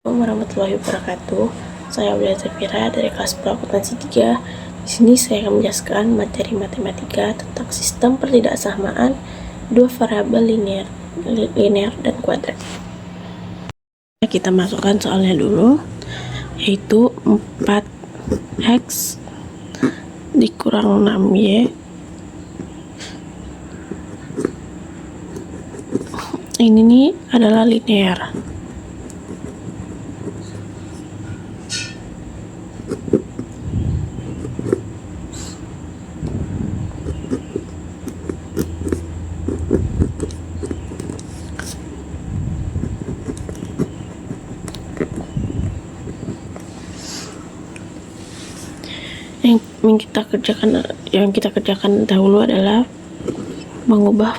Assalamualaikum warahmatullahi wabarakatuh. Saya Aulia Zafira dari kelas Akuntansi 3. Di sini saya akan menjelaskan materi matematika tentang sistem pertidaksamaan dua variabel linear dan kuadrat. Kita masukkan soalnya dulu, yaitu 4x dikurang 6y. Ini nih adalah linear. Yang kita kerjakan dahulu adalah mengubah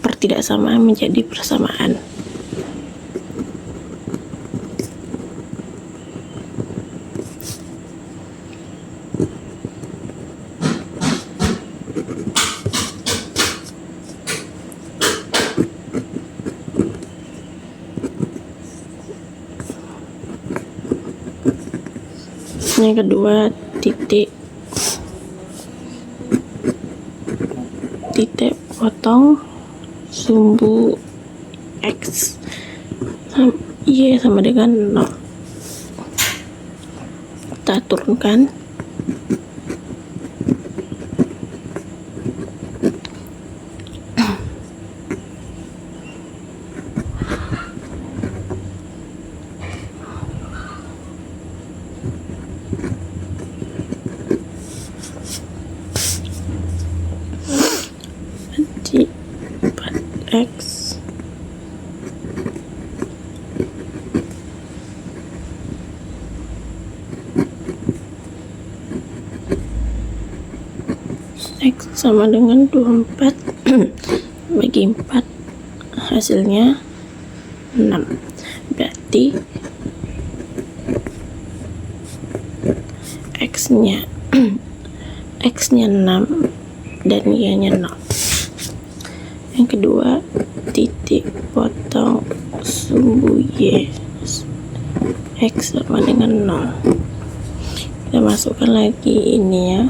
pertidaksamaan menjadi persamaan. Yang kedua, titik potong sumbu x y sama dengan 0. Kita turunkan. Jadi 4x sama dengan 24 bagi 4 hasilnya 6. Berarti x-nya 6 dan y-nya 0. Yang kedua, titik potong sumbu y x sama dengan 0. Kita masukkan lagi ini ya.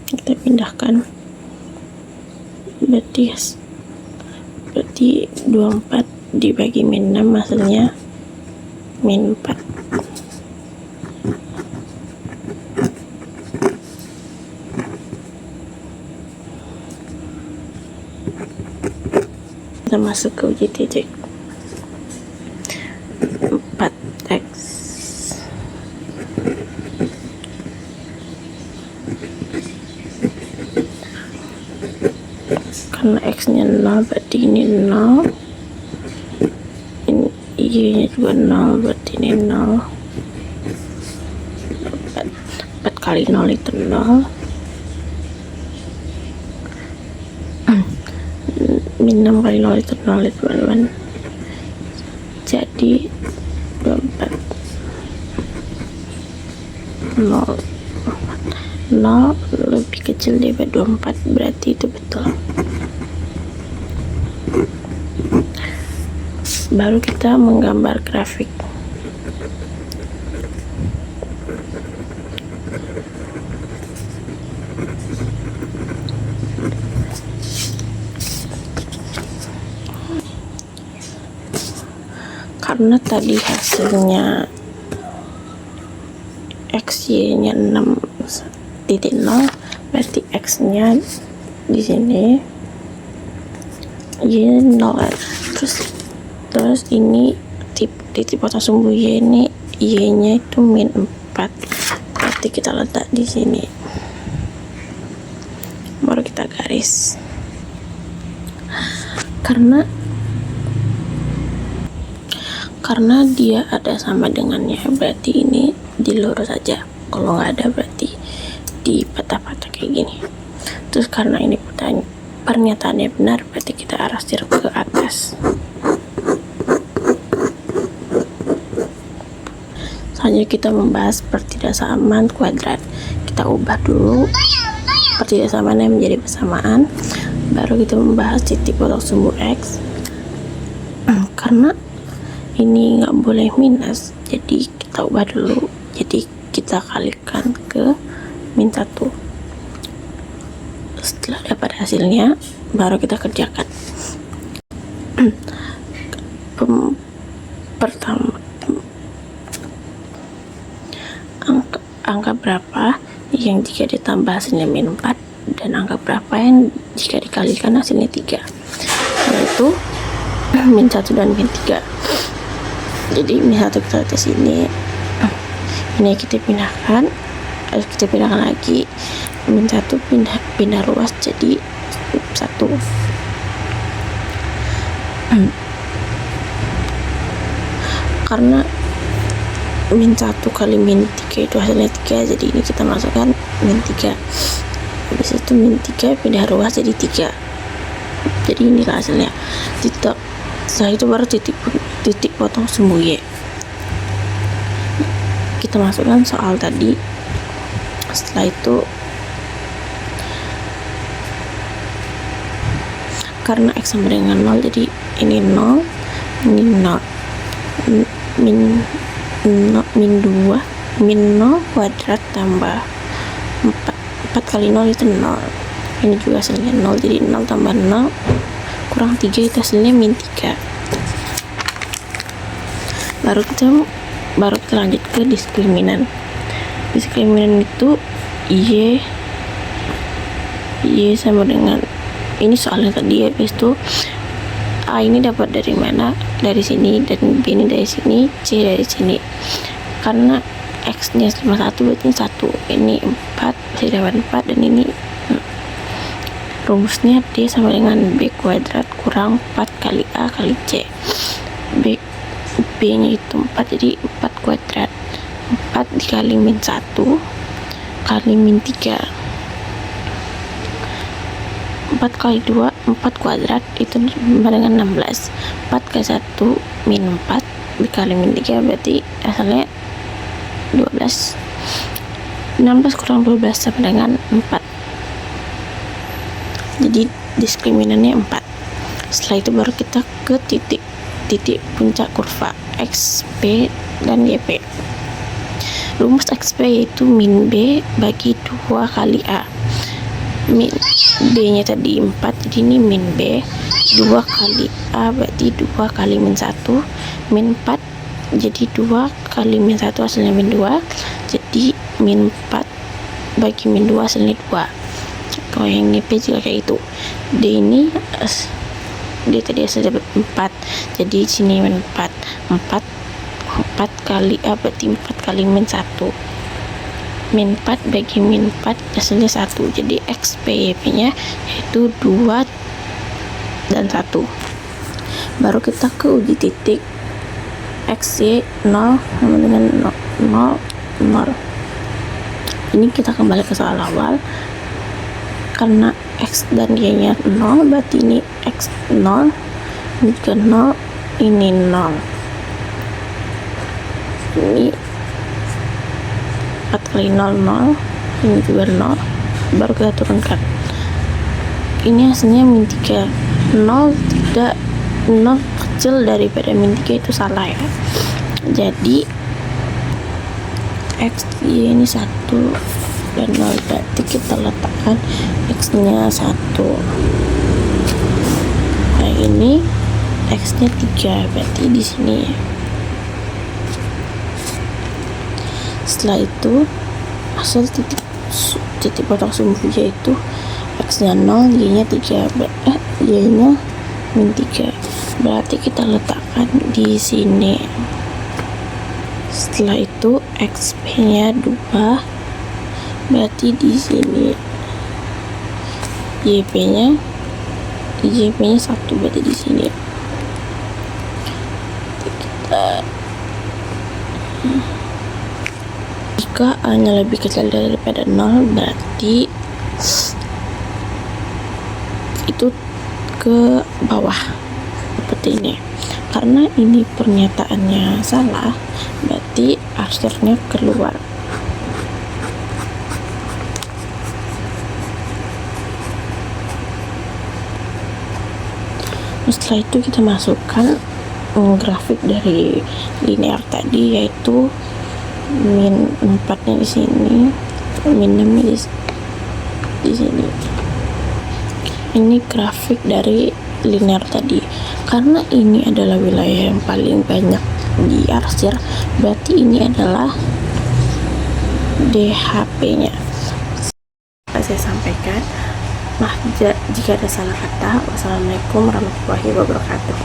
Kita pindahkan, berarti 24 dibagi min 6 hasilnya min 4. Kita masuk ke uji titik. 4x karena x-nya 0 berarti ini 0, ini y-nya juga 0 berarti ini 0. 4 kali 0 itu 0. Min 6 kali 0 itu 0 ya teman-teman. Jadi 24 0 lebih kecil daripada 24, berarti itu betul. Baru kita menggambar grafik. Karena tadi hasilnya x y-nya 6.0, berarti x-nya di sini y 0. Terus ini titik potong sumbu y ini y-nya itu min 4, berarti kita letak di sini. baru kita garis. Karena dia ada sama dengannya, berarti ini dilurus saja. Kalau nggak ada berarti dipatah-patah kayak gini. Terus karena ini pernyataannya benar, berarti kita arahkan ke atas. Selanjutnya kita membahas pertidaksamaan kuadrat. Kita ubah dulu pertidaksamaannya menjadi bersamaan, baru kita membahas titik potong sumbu X. Karena ini nggak boleh minus, jadi kita ubah dulu, jadi kita kalikan ke -1. Setelah dapat hasilnya baru kita kerjakan. Pertama, angka berapa yang jika ditambah hasilnya -4, dan angka berapa yang jika dikalikan hasilnya 3, yaitu -1 dan -3. Jadi -1 kita lihat sini, ini kita pindahkan lagi, -1 pindah ruas jadi 1. Karena -1 kali -3 itu hasilnya 3, jadi ini kita masukkan -3. Habis itu -3 pindah ruas jadi 3, jadi inilah hasilnya. Setelah itu baru titik potong sumbu Y. Kita masukkan soal tadi. Setelah itu, karena X sama dengan 0, jadi ini 0, ini 0, min 0 kuadrat tambah 4 kali 0 itu 0. Ini juga hasilnya 0, jadi 0 tambah 0 kurang 3 itu hasilnya -3. Baru kita lanjut ke diskriminan. Diskriminan itu Y sama dengan ini soalnya tadi. Habis itu A ini dapat dari mana? Dari sini, dan B ini dari sini, C dari sini. Karena X nya 51 berarti 1, ini 4, saya dapat 4, dan ini rumusnya D sama dengan B kuadrat kurang 4 kali A kali C. B nya itu 4, jadi 4 kuadrat. 4 dikali -1 kali -3. 4 kali 2, 4 kuadrat, itu sama dengan 16. 4 kali 1 -4 dikali -3 berarti hasilnya 12. 16 kurang 12 sama dengan 4. Jadi diskriminannya 4. Setelah itu baru kita ke titik puncak kurva XP dan YP. Rumus XP yaitu min B bagi 2 kali A. Min B nya tadi 4, jadi ini min B 2 kali A berarti 2 kali -1, min 4 jadi 2 kali -1 hasilnya -2, jadi min 4 bagi min 2 hasilnya 2. Kalau yang YP juga kayak itu. D ini dia tadi hasilnya 4, jadi sini min 4 kali A berarti 4 kali -1, min 4 bagi min 4 hasilnya 1, jadi XP YP nya yaitu 2 dan 1. Baru kita ke uji titik XY 0 sama dengan 0, 0. Ini kita kembali ke soal awal. Karena X dan Y nya 0, berarti ini X 0, ini juga 0, ini 0. Ini 4 kali 0, 0, ini juga 0, baru kita turunkan. Ini hasilnya -3. 0 kecil daripada -3 itu salah ya. Jadi X Y ini 1 dan 0, berarti kita letakkan X nya 1. Nah ini X nya 3, berarti di sini. Setelah itu hasil titik potong sumbu yaitu X nya 0, Y nya 3, Y nya -3, berarti kita letakkan di sini. Setelah itu XP nya 2, berarti di sini. JP-nya 1 berarti di sini kita jika A-nya lebih kecil daripada 0 berarti itu ke bawah seperti ini. Karena ini pernyataannya salah, berarti arsirnya keluar. Setelah itu kita masukkan grafik dari linear tadi, yaitu min 4 nya di sini, min 6 nya di sini. Ini grafik dari linear tadi. Karena ini adalah wilayah yang paling banyak diarsir, berarti ini adalah DHP-nya. Saya sampaikan, maaf jika ada salah kata. Wassalamualaikum warahmatullahi wabarakatuh.